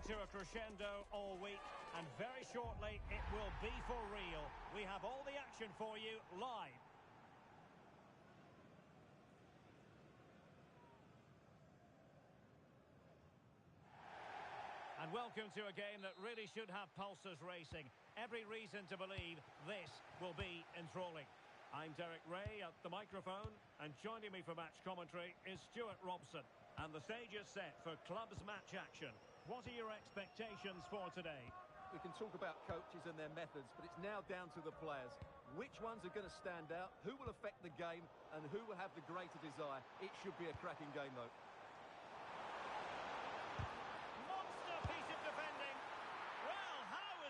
building to a crescendo all week, and very shortly it will be for real. We have all the action for you live. And welcome to a game that really should have pulses racing. Every reason to believe this will be enthralling. I'm Derek Ray at the microphone, and joining me for match commentary is Stuart Robson. And the stage is set for clubs match action. What are your expectations for today? We can talk about coaches and their methods, but it's now down to the players. Which ones are going to stand out, who will affect the game, and who will have the greater desire? It should be a cracking game, though.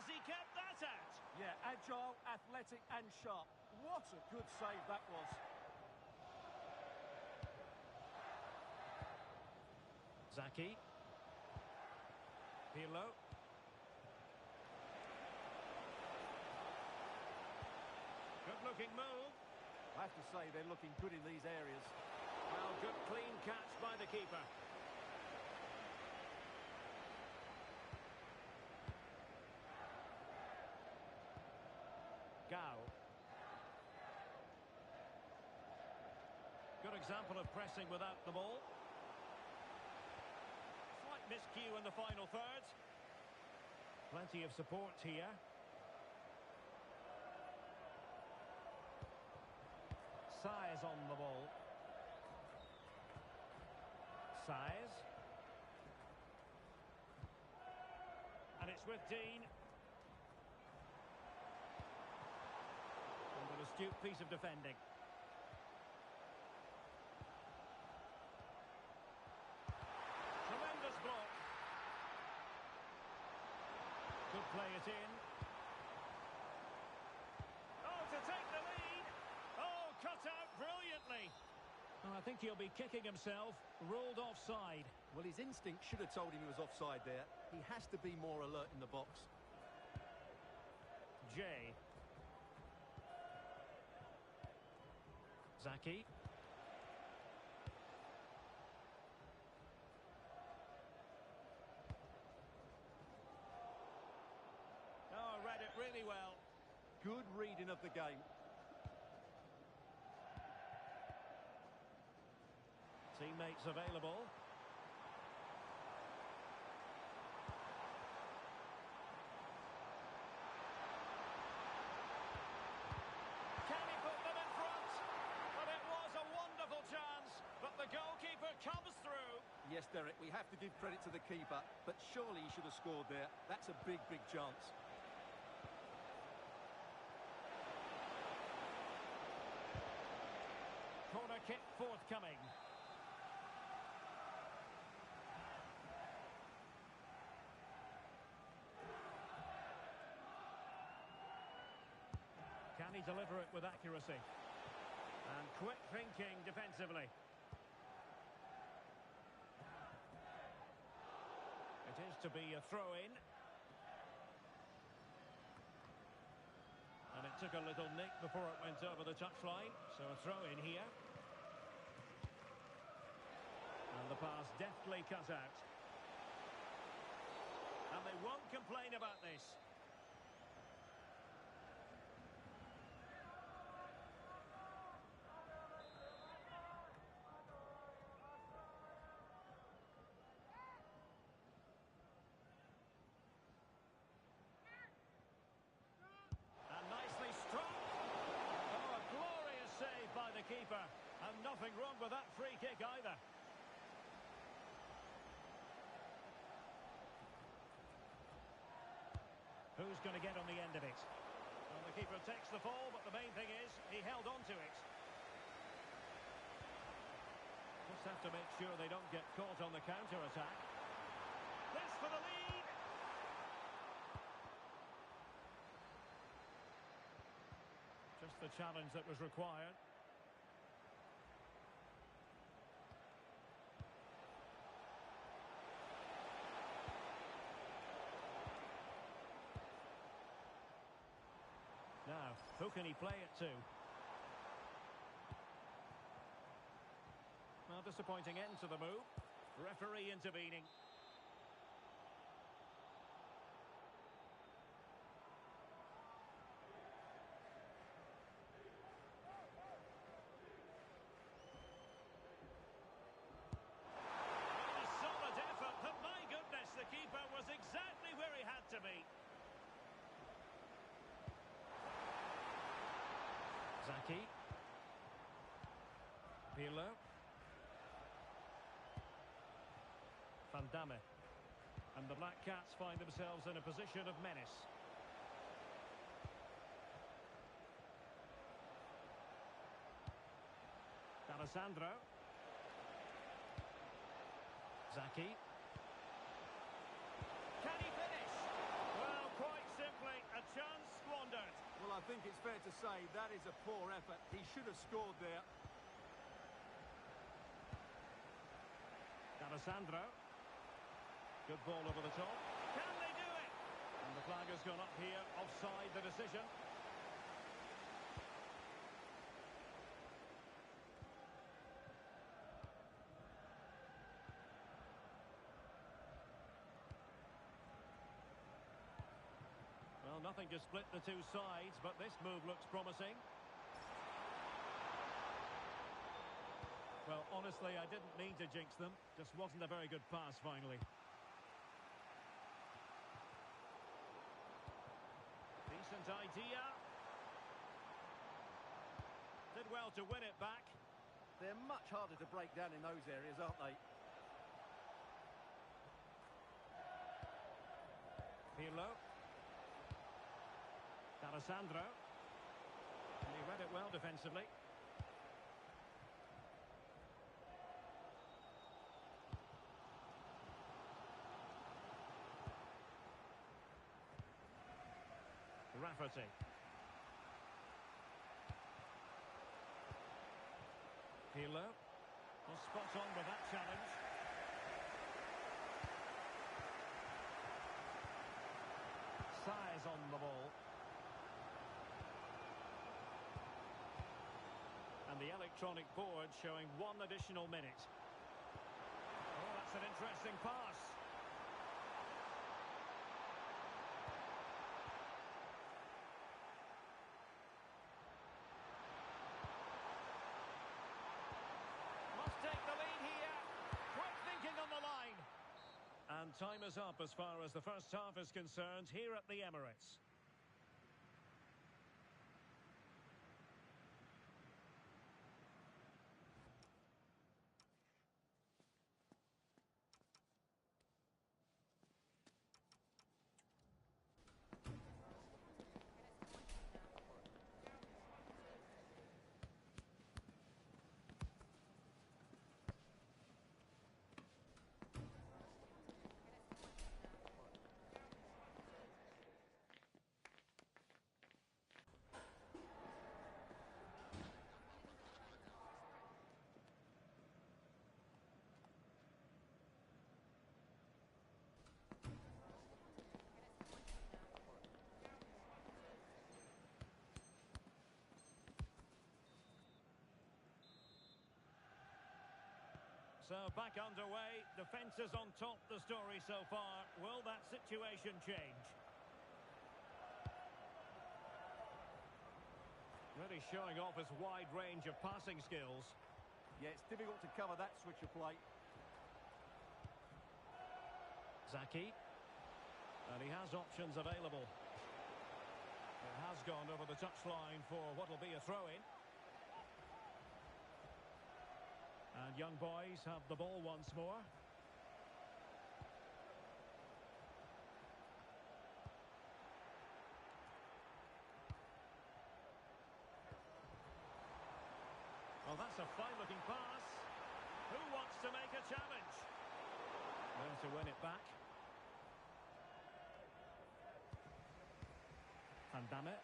He kept that out. Yeah, agile, athletic and sharp. What a good save that was. Zaki. Pirlo. Good looking move. I have to say they're looking good in these areas. Well, good clean catch by the keeper. Gao. Good example of pressing without the ball. Slight miscue in the final third. Plenty of support here. Saez on the ball. Saez. And it's with Dean. An astute piece of defending. Tremendous block. Could play it in. Oh, to take the lead. Oh, cut out brilliantly. Well, I think he'll be kicking himself. Ruled offside. Well, his instinct should have told him he was offside there. He has to be more alert in the box. Jay. Zaki. Oh, read it really well. Good reading of the game. Teammates available. Chance, but the goalkeeper comes through. Yes, Derek, we have to give credit to the keeper, but surely he should have scored there. That's a big, big chance. Corner kick forthcoming. Can he deliver it with accuracy? And quick thinking defensively. It is to be a throw-in. And it took a little nick before it went over the touchline. So a throw-in here. And the pass deftly cut out. And they won't complain about this. By the keeper, and nothing wrong with that free kick either. Who's going to get on the end of it? Well, the keeper takes the fall, but the main thing is he held on to it. Just have to make sure they don't get caught on the counter-attack. This for the lead! Just the challenge that was required. Now, who can he play it to? Well, disappointing end to the move. Referee intervening. Zaki. Pirlo. Van Damme. And the Black Cats find themselves in a position of menace. D'Alessandro. Zaki. Can he finish? Well, quite simply, a chance squandered. Well, I think it's fair to say that is a poor effort. He should have scored there. D'Alessandro. Good ball over the top. Can they do it? And the flag has gone up here, offside the decision. Well, nothing to split the two sides, but this move looks promising. Well, honestly, I didn't mean to jinx them. Just wasn't a very good pass, finally. Decent idea. Did well to win it back. They're much harder to break down in those areas, aren't they? Pirlo. D'Alessandro. And he read it well defensively. Rafferty. Pirlo. Well, spot on with that challenge. Size on the ball. And the electronic board showing 1 additional minute. Oh, that's an interesting pass. Take the lead here. Quick thinking on the line. And time is up as far as the first half is concerned here at the Emirates. So back underway, defences on top the story so far. Will that situation change? Really showing off his wide range of passing skills. Yeah, it's difficult to cover that switch of play. Zaki. And he has options available. It has gone over the touchline for what will be a throw-in. And young boys have the ball once more. Well, that's a fine-looking pass. Who wants to make a challenge? Going to win it back. Van Damme.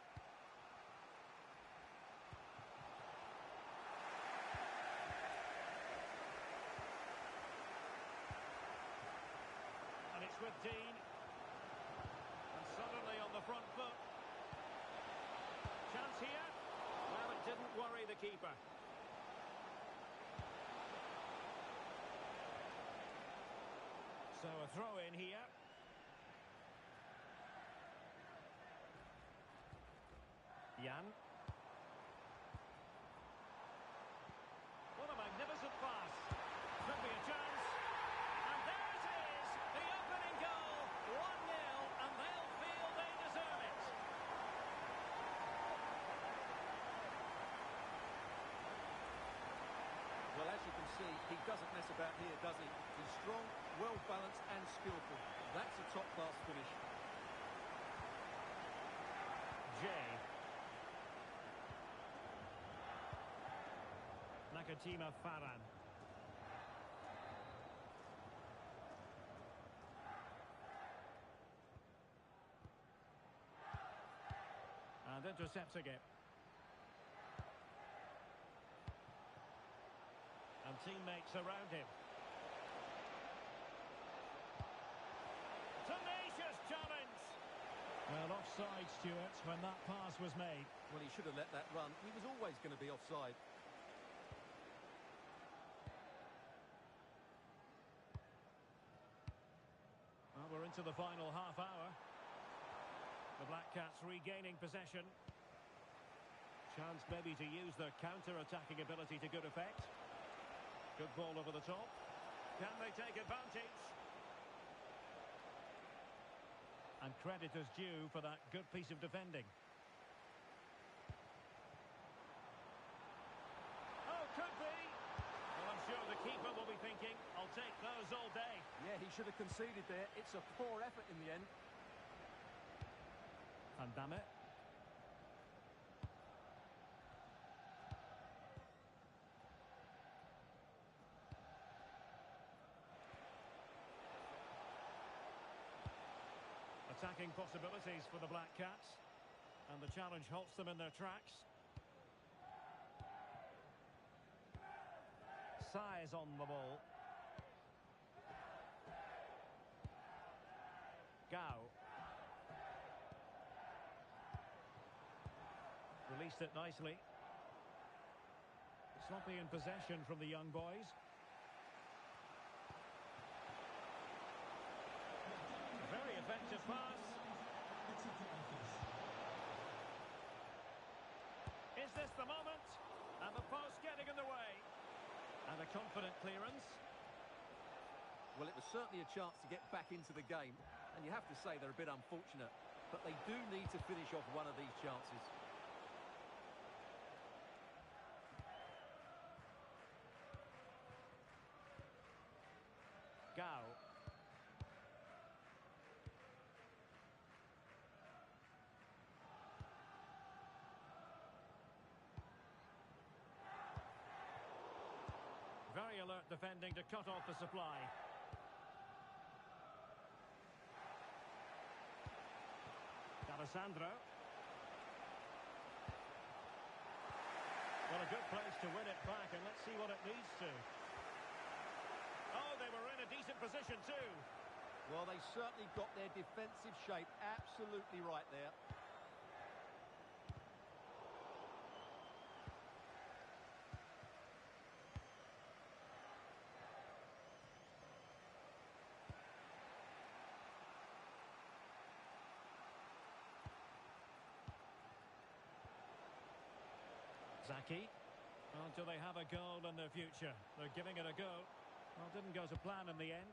And it's with Dean. And suddenly on the front foot. Chance here. Well, it didn't worry the keeper. So a throw in here. Jan. What a magnificent pass. Could be a chance. And there it is. The opening goal. 1-0, and they'll feel they deserve it. doesn't mess about here, does he? He's strong, well-balanced and skillful. That's a top-class finish. Jay. Nakatima Faran. And intercepts again. And teammates around him. Tenacious challenge. Well, offside, Stuart, when that pass was made. Well, he should have let that run. He was always going to be offside. Well, we're into the final half hour. The Black Cats regaining possession. Chance maybe to use their counter-attacking ability to good effect. Good ball over the top. Can they take advantage? And credit is due for that good piece of defending. Oh, could be. Well, I'm sure the keeper will be thinking, I'll take those all day. Yeah, he should have conceded there. It's a poor effort in the end. Van Damme. Attacking possibilities for the Black Cats. And the challenge halts them in their tracks. Size on the ball. Gao. Released it nicely. Sloppy in possession from the young boys. Very effective pass. Is this the moment? And the post getting in the way. And a confident clearance. Well, it was certainly a chance to get back into the game. And you have to say they're a bit unfortunate. But they do need to finish off one of these chances. Gao. Very alert defending to cut off the supply. D'Alessandro. Well, a good place to win it back, and let's see what it leads to. Oh, they were in a decent position too. Well, they certainly got their defensive shape absolutely right there. Zaki. Well, do they have a goal in their future? They're giving it a go. Well, didn't go to plan in the end.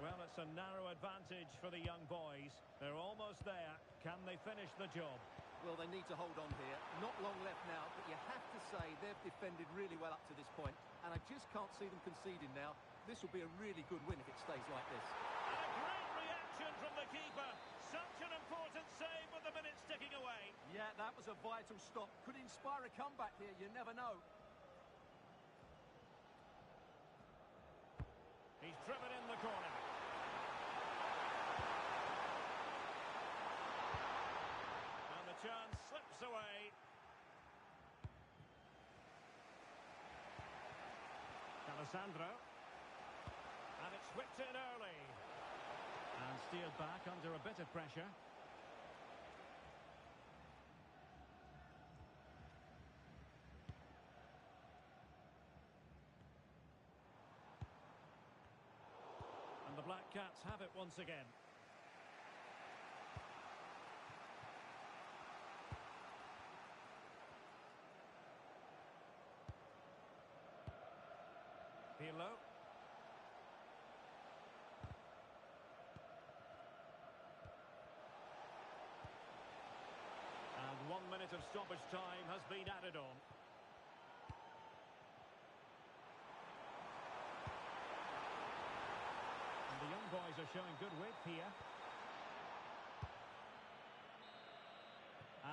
Well, it's a narrow advantage for the young boys. They're almost there. Can they finish the job? Well, they need to hold on here. Not long left now, but you have to say they've defended really well up to this point, and I just can't see them conceding now. This will be a really good win if it stays like this. And a great reaction from the keeper. Such an important save with the minutes ticking away. Yeah, that was a vital stop. Could inspire a comeback here, you never know. He's driven in the corner. And the chance slips away. D'Alessandro. And it's whipped in early. And steered back under a bit of pressure. And the Black Cats have it once again. Pirlo. And 1 minute minute of stoppage time has been added on. And the young boys are showing good width here.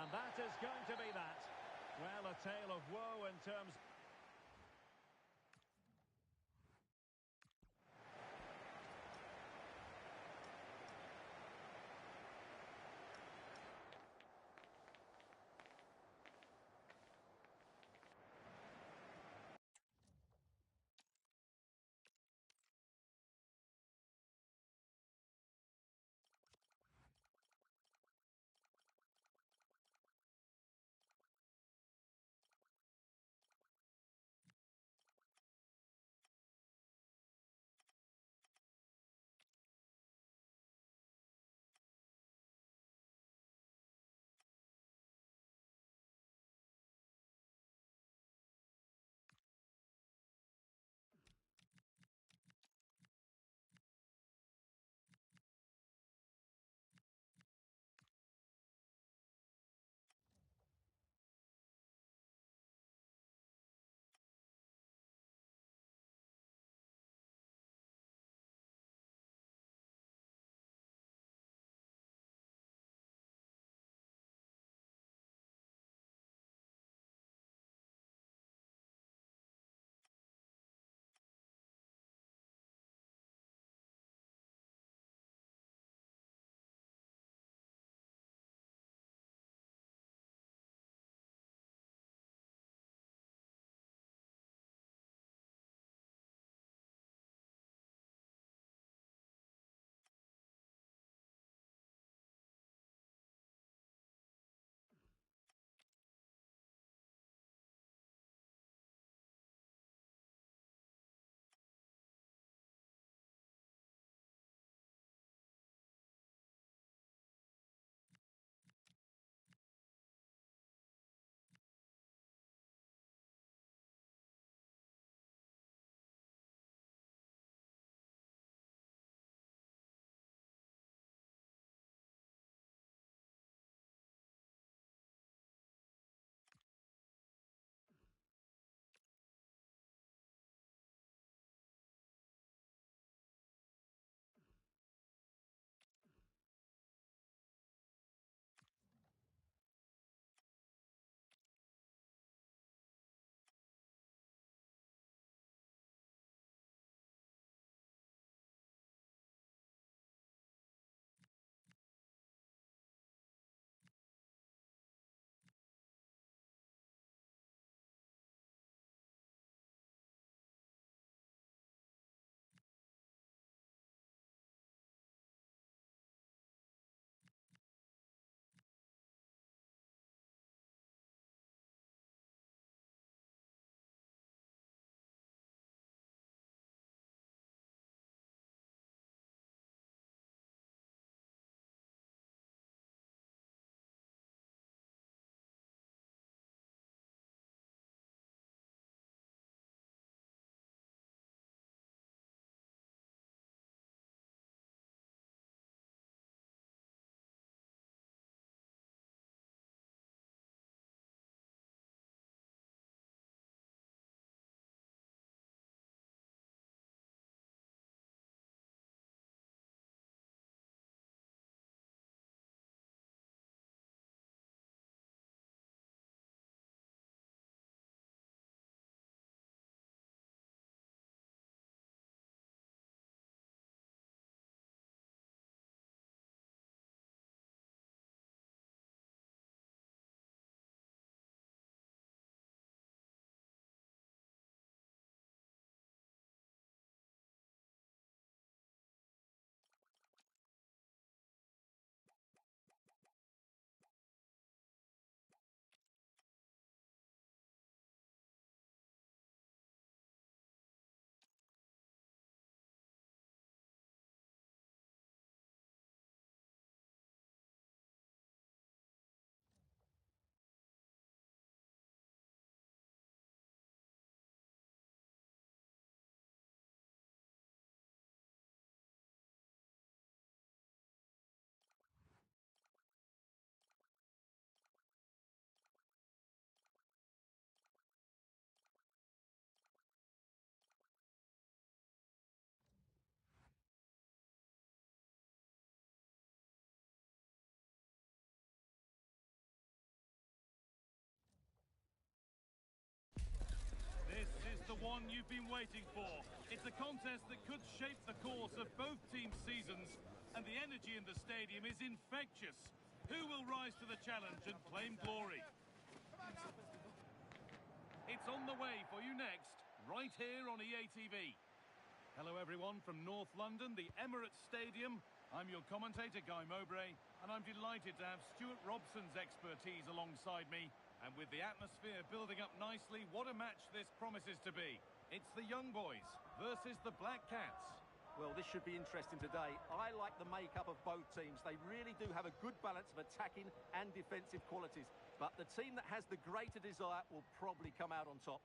And that is going to be that. Well, a tale of woe in terms you've been waiting for. It's a contest that could shape the course of both teams' seasons, and the energy in the stadium is infectious. Who will rise to the challenge and claim glory? It's on the way for you next, right here on EA TV. Hello everyone from North London, the Emirates Stadium. I'm your commentator, Guy Mowbray, and I'm delighted to have Stuart Robson's expertise alongside me. And with the atmosphere building up nicely, what a match this promises to be. It's the Young Boys versus the Black Cats. Well, this should be interesting today. I like the makeup of both teams. They really do have a good balance of attacking and defensive qualities. But the team that has the greater desire will probably come out on top.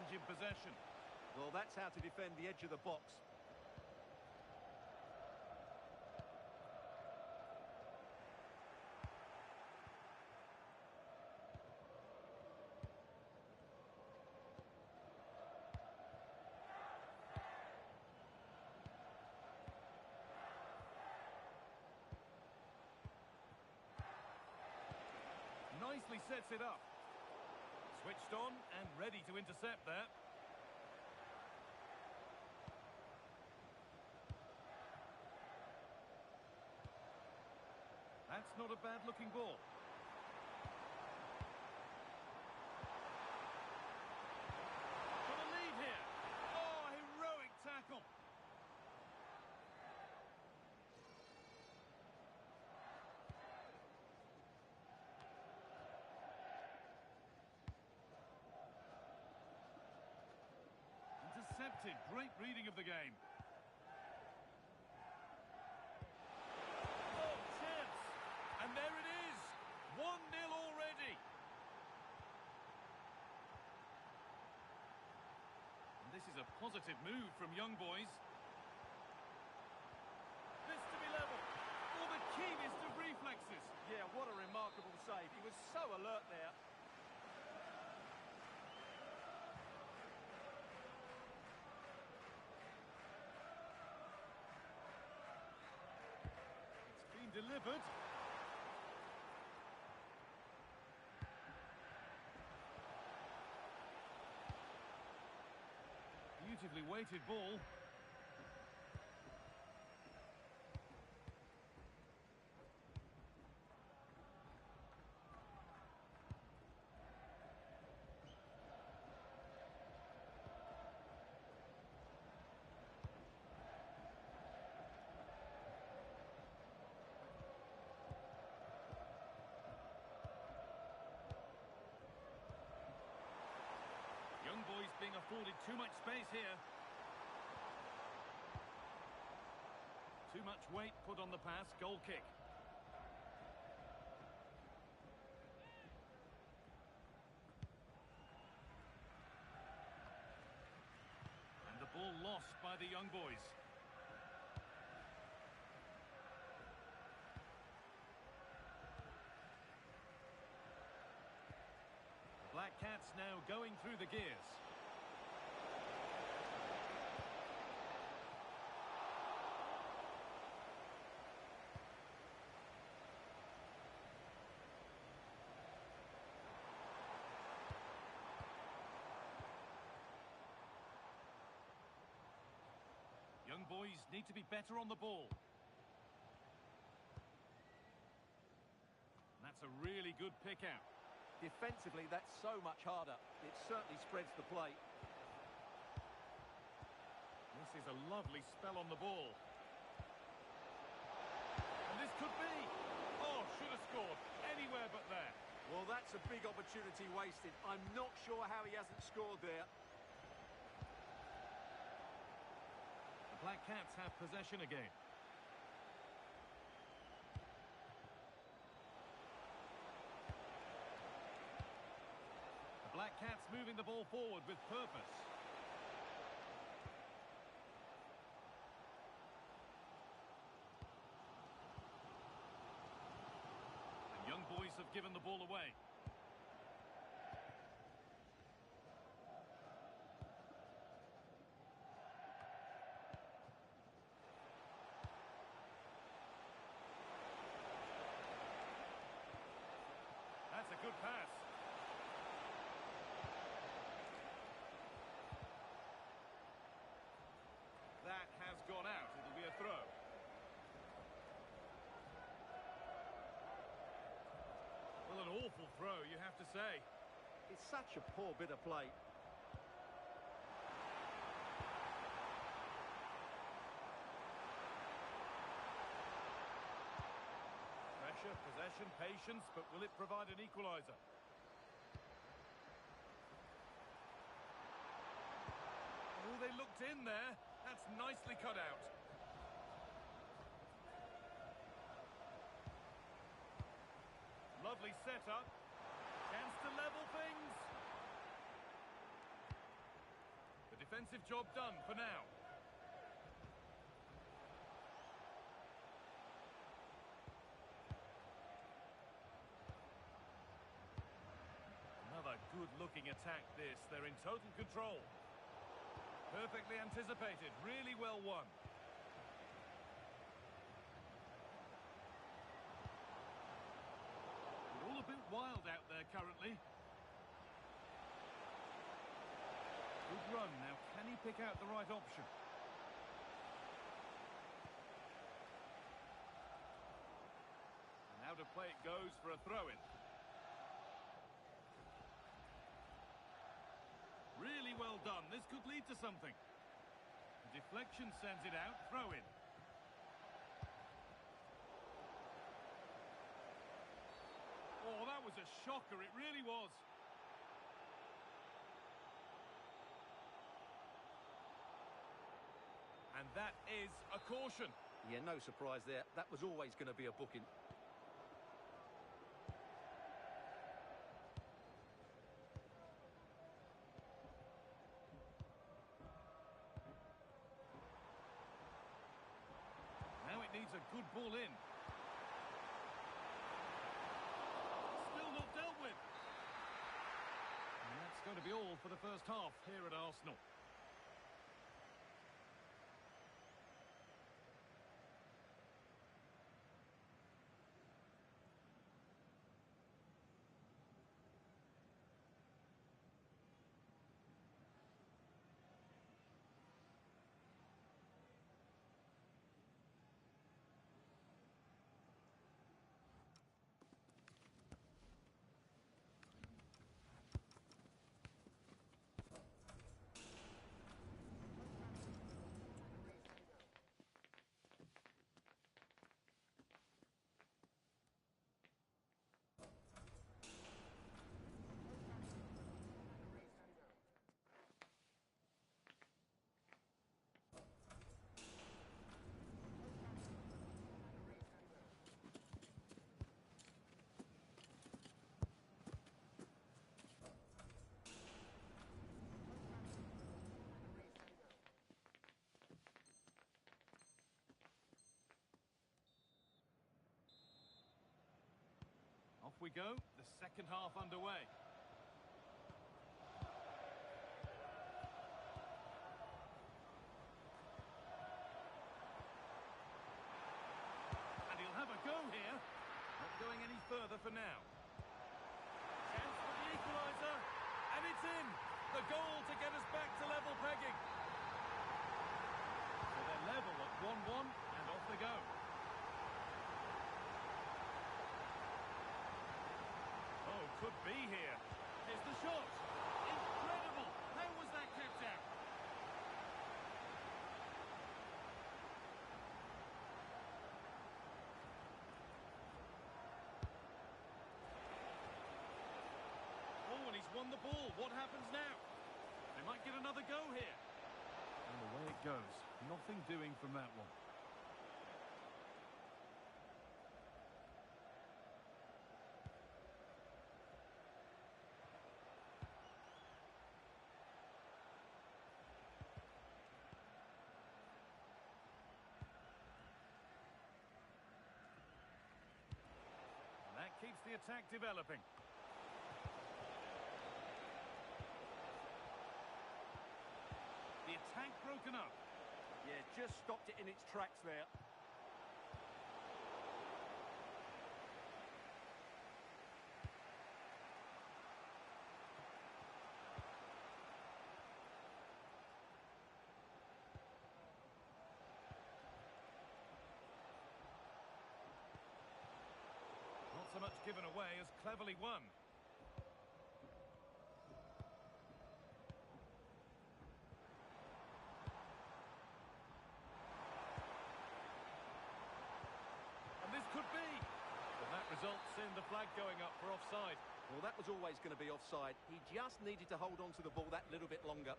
In possession. Well, that's how to defend the edge of the box. Nicely sets it up. Switched on and ready to intercept there. That's not a bad-looking ball. Got a lead here. Oh, heroic tackle. Intercepted. Great reading of the game. Oh, chance. And there it is. 1-0 already. And this is a positive move from Young Boys. This to be level. Oh, the keenest of reflexes. Yeah, what a remarkable save. He was so alert there. Delivered. Beautifully weighted ball. Young Boys being afforded too much space here. Too much weight put on the pass. Goal kick. And the ball lost by the Young Boys. Black Cats now going through the gears. Young Boys need to be better on the ball. And that's a really good pick out. Defensively, that's so much harder. It certainly spreads the play. This is a lovely spell on the ball. And this could be. Oh, should have scored. Anywhere but there. Well, that's a big opportunity wasted. I'm not sure how he hasn't scored there. The Black Cats have possession again. Black Cats moving the ball forward with purpose. And Young Boys have given the ball away. a good pass. That has gone out. It'll be a throw. Well, an awful throw, you have to say. It's such a poor bit of play. Pressure, possession, patience, but will it provide an equaliser? Oh, they looked in there. That's nicely cut out. Lovely setup. Chance to level things. The defensive job done for now. Another good-looking attack this. They're in total control. Perfectly anticipated. Really well won. We're all a bit wild out there currently. Good run. Now, can he pick out the right option? And out of play it goes for a throw-in. Really well done. This could lead to something. The deflection sends it out. Throw in. Oh, that was a shocker. It really was. And that is a caution. Yeah, no surprise there. That was always going to be a booking. Now it needs a good ball in. Still not dealt with. And that's going to be all for the first half here at Arsenal. Off we go, the second half underway. And he'll have a go here. Not going any further for now. Chance for the equaliser. And it's in. The goal to get us back to level pegging. So they're level at 1-1 and off they go. Could be here. Here's the shot. Incredible. How was that kept out? Oh, and he's won the ball. What happens now? They might get another go here. And away it goes. Nothing doing from that one. Keeps the attack developing. The attack broken up. Yeah, just stopped it in its tracks there. given away has cleverly won. And this could be. And that results in the flag going up for offside. Well, that was always going to be offside. He just needed to hold on to the ball that little bit longer.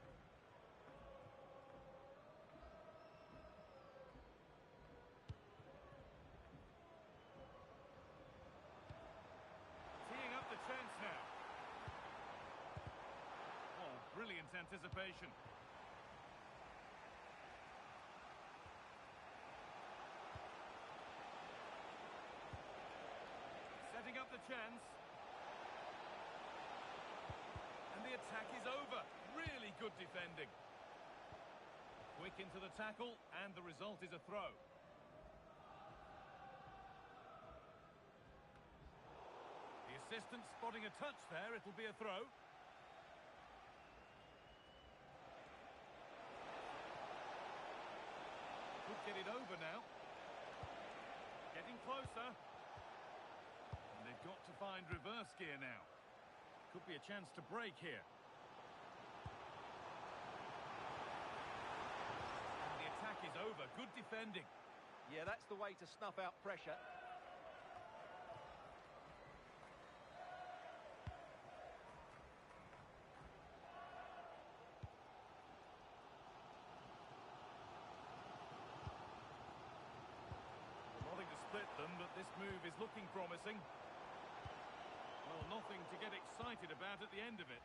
Teeing up the chance now. Oh, brilliant anticipation. Setting up the chance. And the attack is over. Really good defending. Quick into the tackle, and the result is a throw. The assistant spotting a touch there, it'll be a throw. Could get it over now. Getting closer. And they've got to find reverse gear now. Could be a chance to break here. And the attack is over. Good defending. Yeah, that's the way to snuff out pressure. Nothing to split them, but this move is looking promising. Well, nothing to get excited about at the end of it.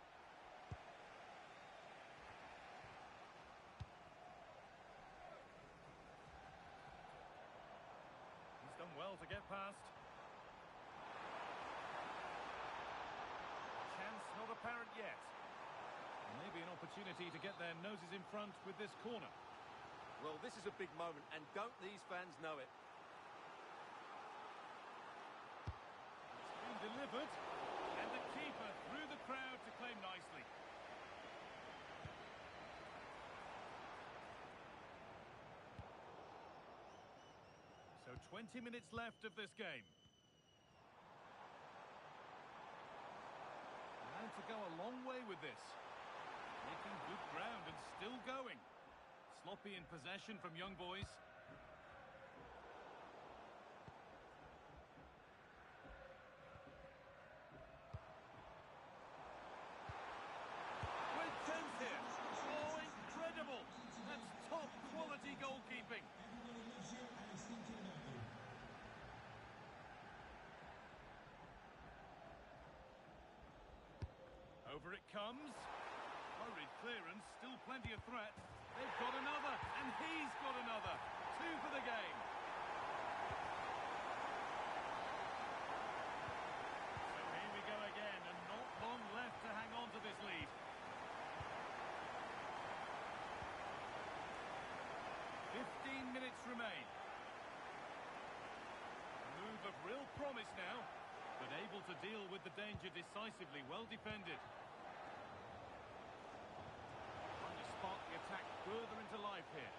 He's done well to get past. Chance not apparent yet. Maybe an opportunity to get their noses in front with this corner. Well, this is a big moment, and don't these fans know it? It's been delivered. And the keeper through the crowd to claim nicely. So 20 minutes left of this game. And to go a long way with this. Making good ground and still going. Sloppy in possession from young boys. Goalkeeping. Over it comes. Hurried clearance, still plenty of threat. They've got another, and he's got another. 2 for the game. So here we go again, and not long left to hang on to this lead. 15 minutes remain. A move of real promise now, but able to deal with the danger decisively, well defended. Trying to spark the attack further into life here.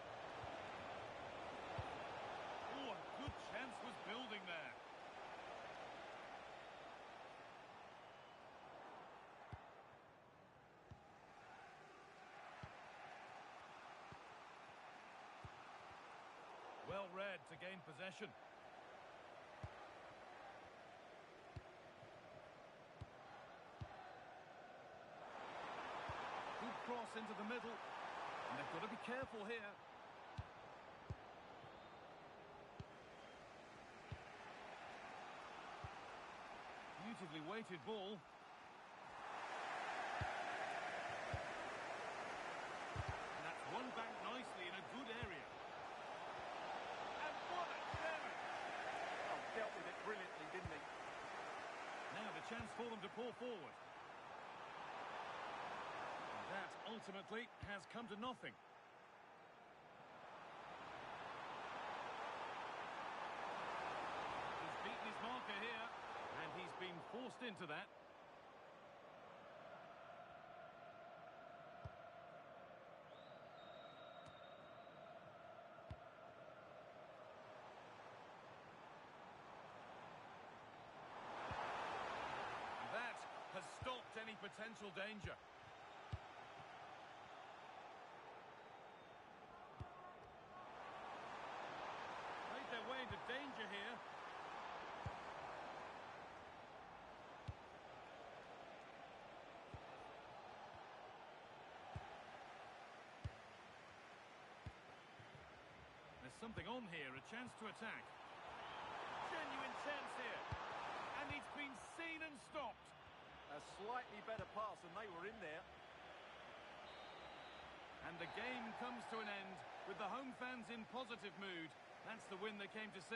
Oh, a good chance was building there. Well read to gain possession. Good cross into the middle. And they've got to be careful here. Beautifully weighted ball. And that's won back nicely in a good area. Dealt with it brilliantly, didn't he? Now the chance for them to pull forward. And that ultimately has come to nothing. He's beaten his marker here, and he's been forced into that. stopped any potential danger. Made their way into danger here. There's something on here, a chance to attack. Genuine chance here. And it's been seen and stopped. A slightly better pass and they were in there. And the game comes to an end with the home fans in positive mood. That's the win they came to see.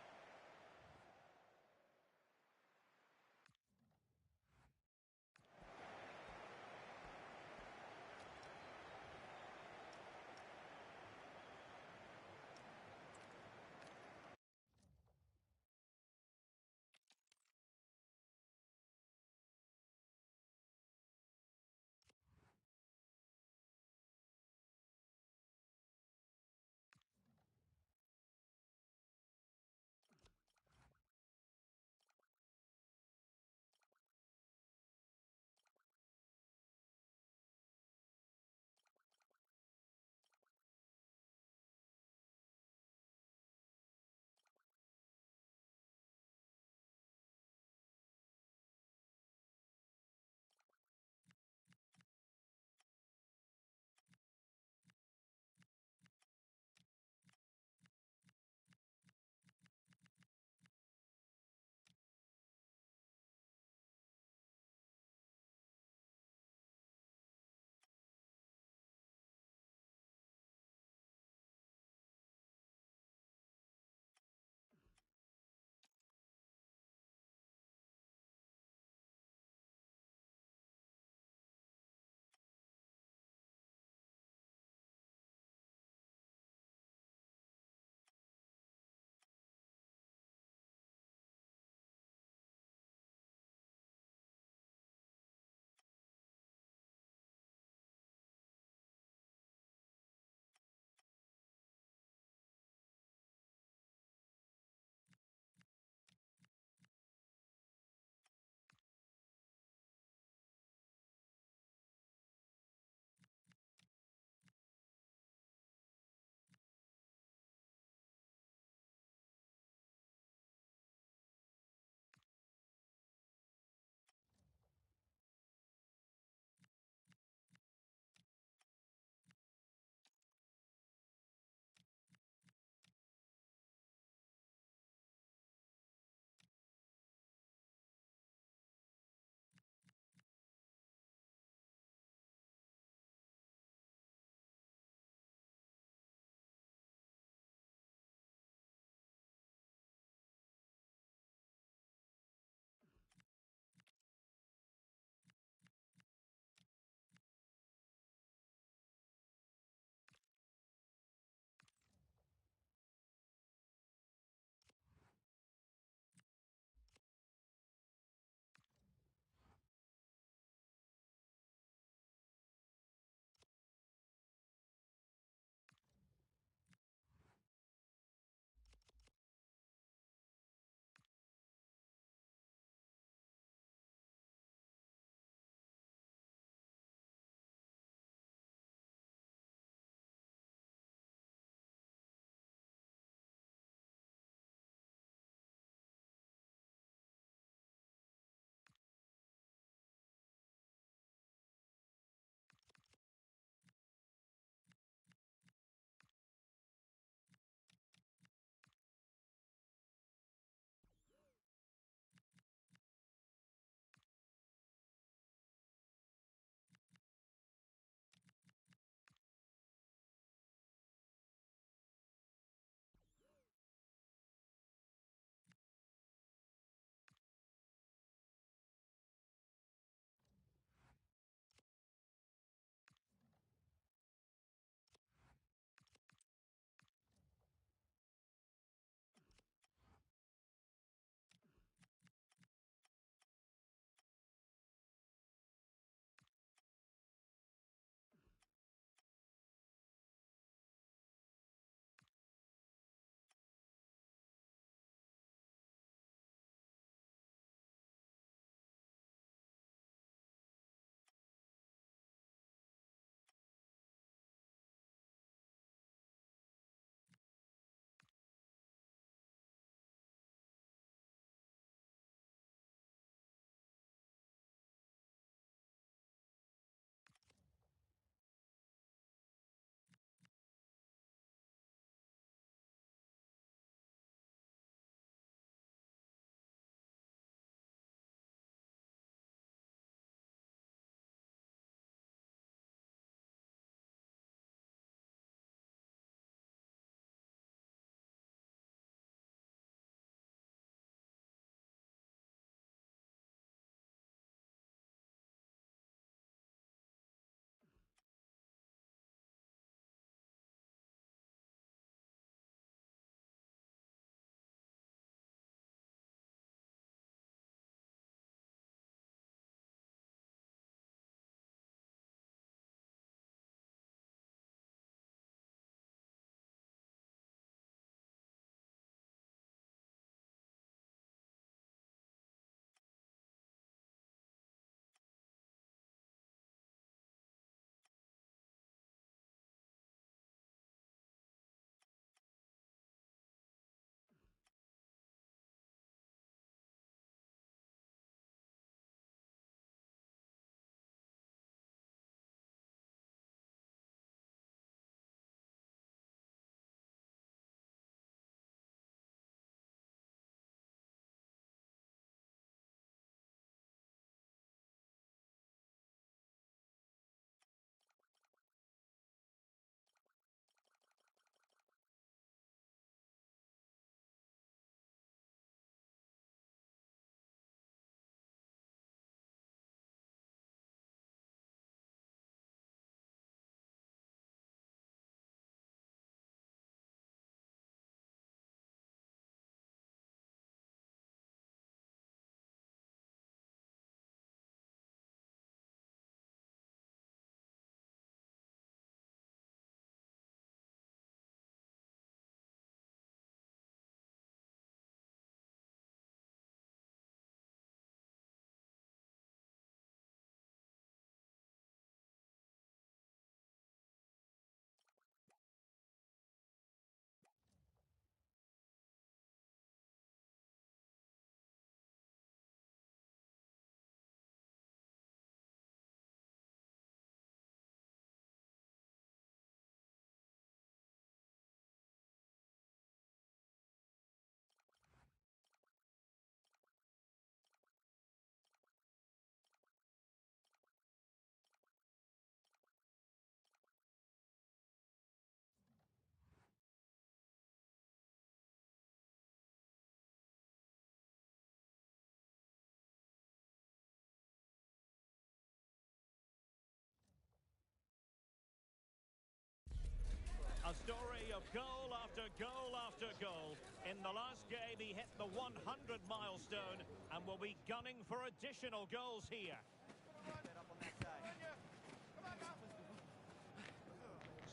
Goal after goal after goal. In the last game, he hit the 100 milestone and will be gunning for additional goals here.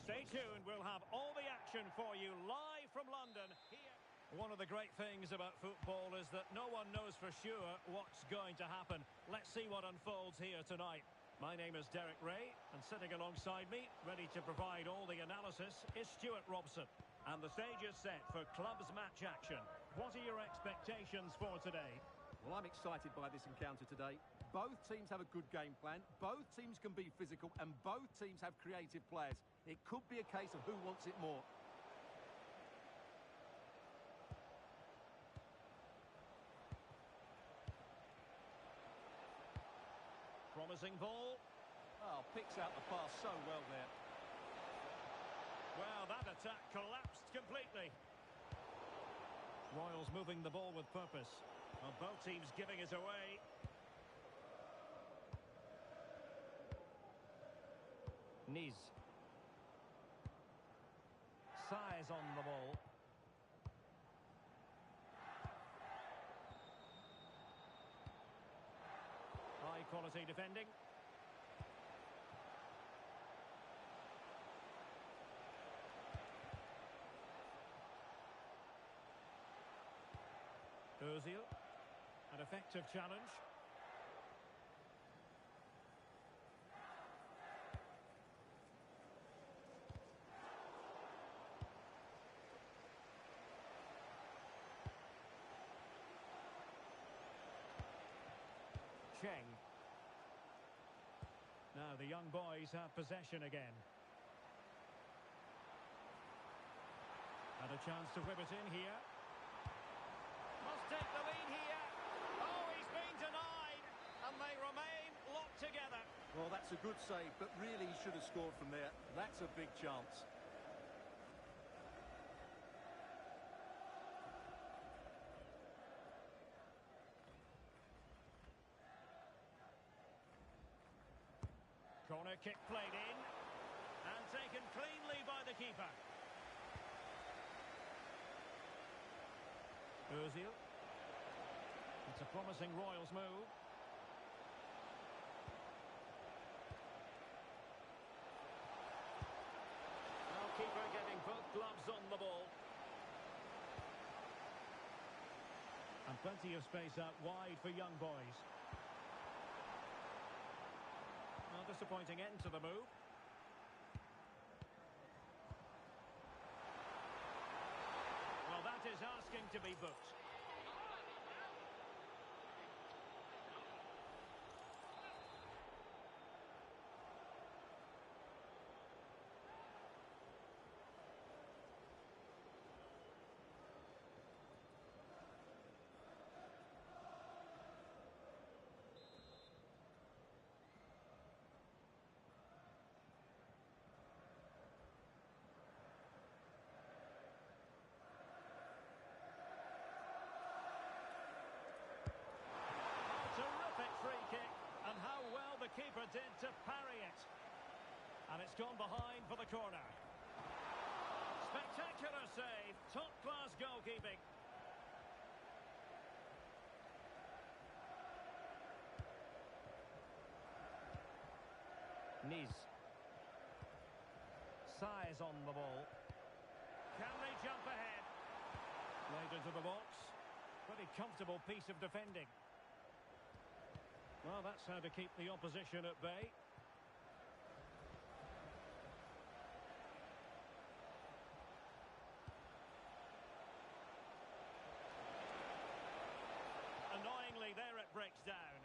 Stay tuned, we'll have all the action for you live from London here. One of the great things about football is that no one knows for sure what's going to happen. Let's see what unfolds here tonight. My name is Derek Ray, and sitting alongside me, ready to provide all the analysis, is Stuart Robson. And the stage is set for clubs match action. What are your expectations for today? Well, I'm excited by this encounter today. Both teams have a good game plan, both teams can be physical, and both teams have creative players. It could be a case of who wants it more. Promising ball. Oh, picks out the pass so well there. Well, that attack collapsed completely. Royals moving the ball with purpose. Well, both teams giving it away. Niz. Size on the ball. High quality defending. Ozil. An effective challenge. Cheng. Now the young boys have possession again. And a chance to whip it in here. Must take the lead here. Oh, he's been denied. And they remain locked together. Well, that's a good save, but really he should have scored from there. That's a big chance. Corner kick played in. And taken cleanly by the keeper. Ozil. It's a promising Royals move. Now keeper getting both gloves on the ball. And plenty of space out wide for young boys. Well, disappointing end to the move. Well, that is asking to be booked. Terrific free kick, and how well the keeper did to parry it. And it's gone behind for the corner. Spectacular save, top-class goalkeeping. Niz. Size on the ball. Can they jump ahead? Played into the box. Pretty comfortable piece of defending. Well, that's how to keep the opposition at bay. Annoyingly, there it breaks down.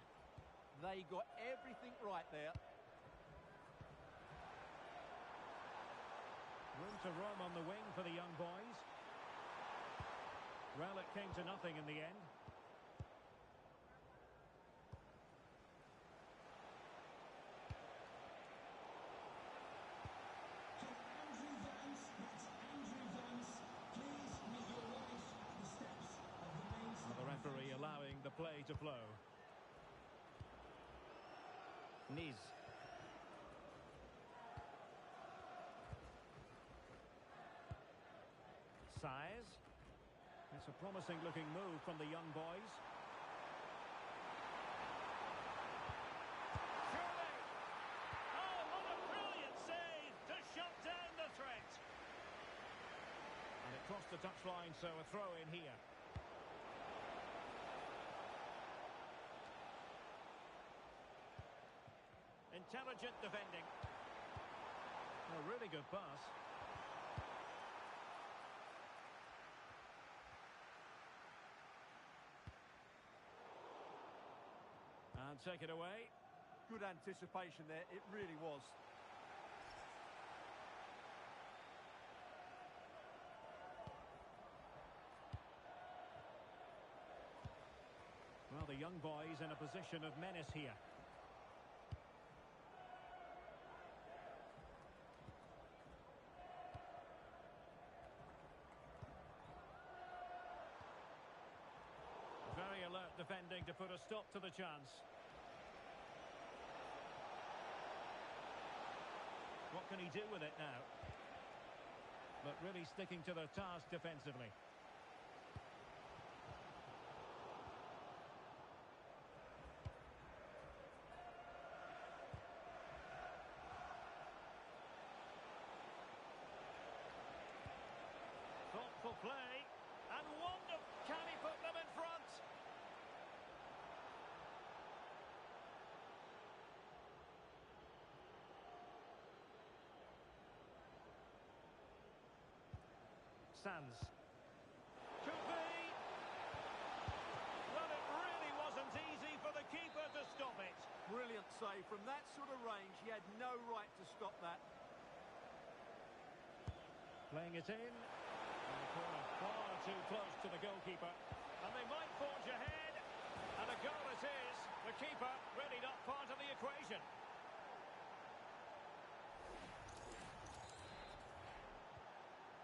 They got everything right there. Room to roam on the wing for the young boys. Well, it came to nothing in the end. Allowing the play to flow. Niz. Saez. It's a promising looking move from the young boys. Surely! Oh, what a brilliant save to shut down the threat. And it crossed the touchline, so a throw in here. Intelligent defending. A really good pass. And take it away. Good anticipation there, it really was. Well, the young boys in a position of menace here. Very alert defending to put a stop to the chance. What can he do with it now? But really sticking to their task defensively. Thoughtful play. And wonderful. Can he put them in front? Sands. Could be. Well, it really wasn't easy for the keeper to stop it. Brilliant save. From that sort of range, he had no right to stop that. Playing it in. And the corner far too close to the goalkeeper. And they might forge ahead. And a goal it is. The keeper really not part of the equation.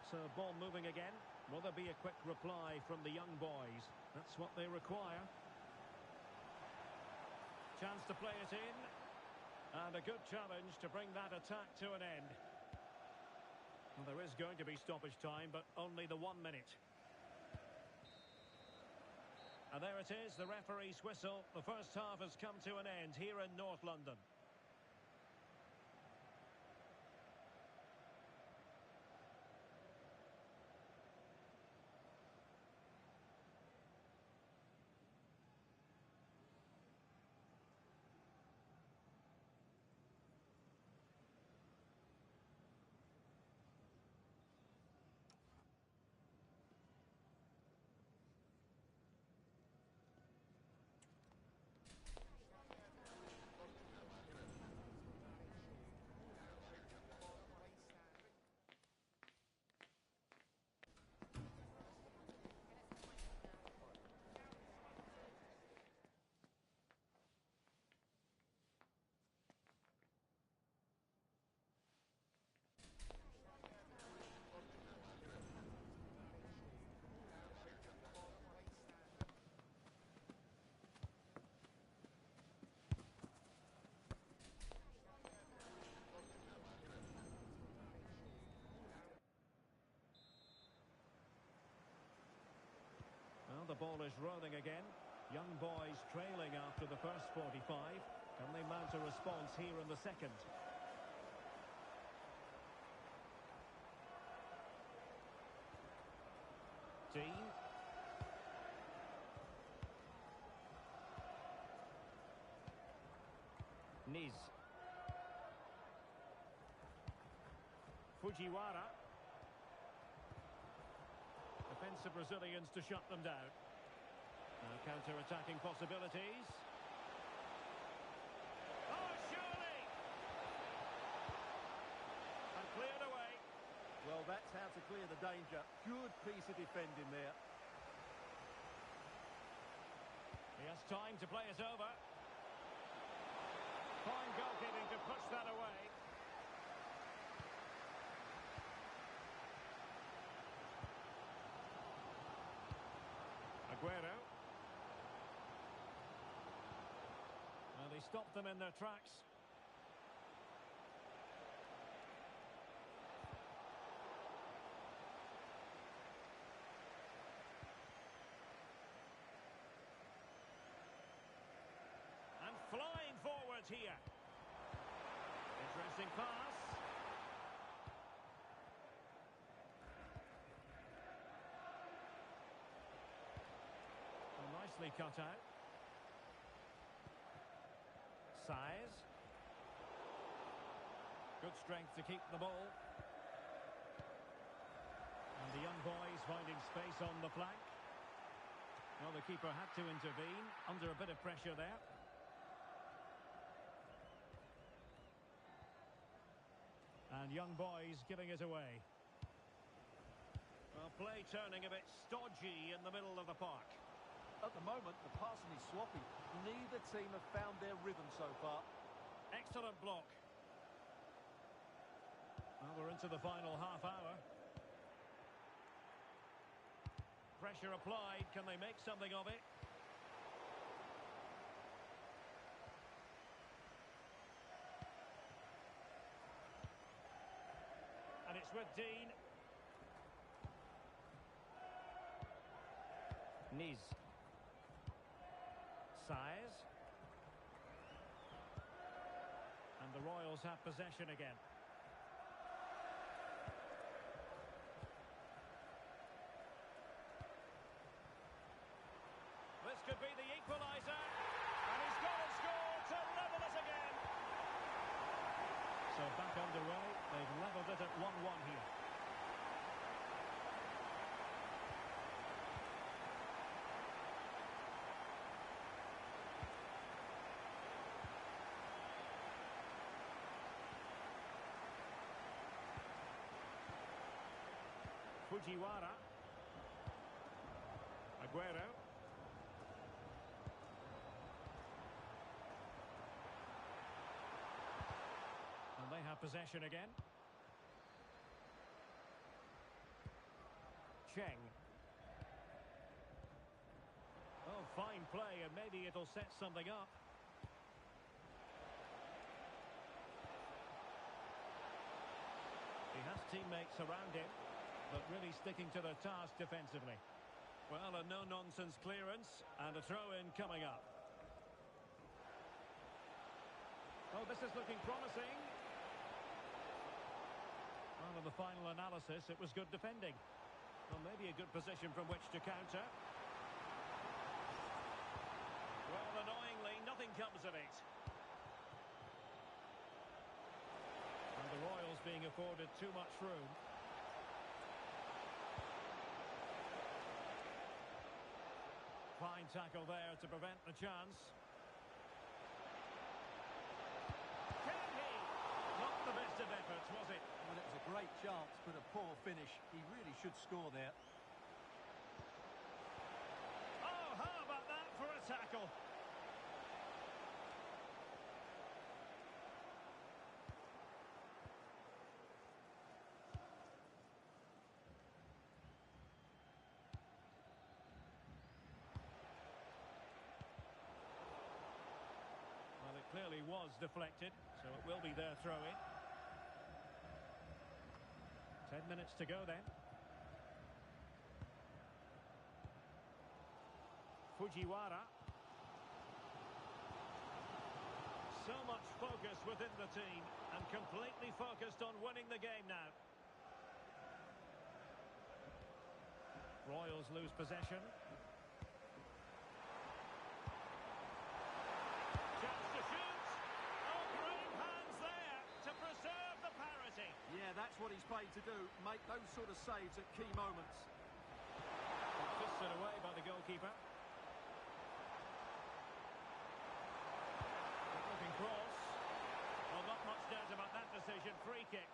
So ball moving again. Will there be a quick reply from the young boys? That's what they require. Chance to play it in. And a good challenge to bring that attack to an end. Well, there is going to be stoppage time, but only the 1 minute. And there it is, the referee's whistle. The first half has come to an end here in North London. The ball is rolling again. Young boys trailing after the first 45. Can they mount a response here in the second? Dean. Niz. Fujiwara. Defensive Brazilians to shut them down. Now counter-attacking possibilities. Oh, surely! And cleared away. Well, that's how to clear the danger. Good piece of defending there. He has time to play it over. Fine goalkeeping to push that away. Aguero. Well, they stopped them in their tracks. here. Interesting pass. Well, nicely cut out. Size. Good strength to keep the ball. And the young boys finding space on the flank. Well, the keeper had to intervene under a bit of pressure there. And young boys giving it away. Well, play turning a bit stodgy in the middle of the park. At the moment, the passing is sloppy. Neither team have found their rhythm so far. Excellent block. Well, we're into the final half hour. Pressure applied. Can they make something of it? And it's with Dean. Niz. Size. And the Royals have possession again. This could be the equaliser. And he's got to score to level it again. So back underway. They've levelled it at 1-1 here. Fujiwara. Aguero. And they have possession again. Cheng. Oh, fine play, and maybe it'll set something up. He has teammates around him, but really sticking to the task defensively. Well, a no-nonsense clearance, and a throw-in coming up. Oh, this is looking promising. Well, in the final analysis, it was good defending. Well, maybe a good position from which to counter. Well, annoyingly, nothing comes of it. And the Royals being afforded too much room. Fine tackle there to prevent the chance. Can he? Not the best of efforts, was it? Well, it was a great chance, but a poor finish. He really should score there. Oh, how about that for a tackle? Well, it clearly was deflected, so it will be their throw-in. 10 minutes to go then. Fujiwara. So much focus within the team and completely focused on winning the game now. Royals lose possession. Chance to shoot. Oh, brave hands there to preserve the parity. Yeah, that's what he's paid to do. Make those sort of saves at key moments. Fisted away by the goalkeeper. Looking cross. Well, not much doubt about that decision. Free kick.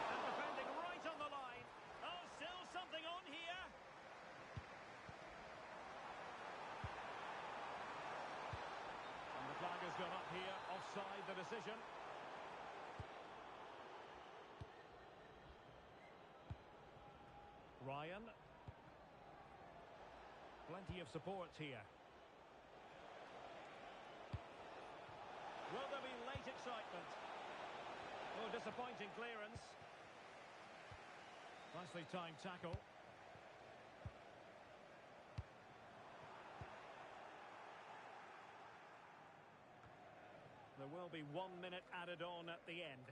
And defending right on the line. Oh, still something on here. And the flag has gone up here. Offside the decision. Ryan. Plenty of support here. Will there be late excitement? Oh, disappointing clearance. Nicely timed tackle. There will be 1 minute added on at the end.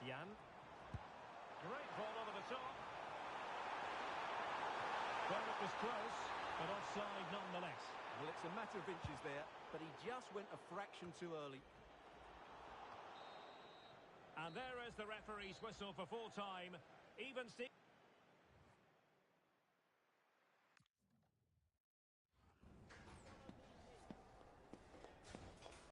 Jan. Great ball over the top. Well, it was close, but offside nonetheless. Well, it's a matter of inches there, but he just went a fraction too early. And there is the referee's whistle for full time. Even Steve.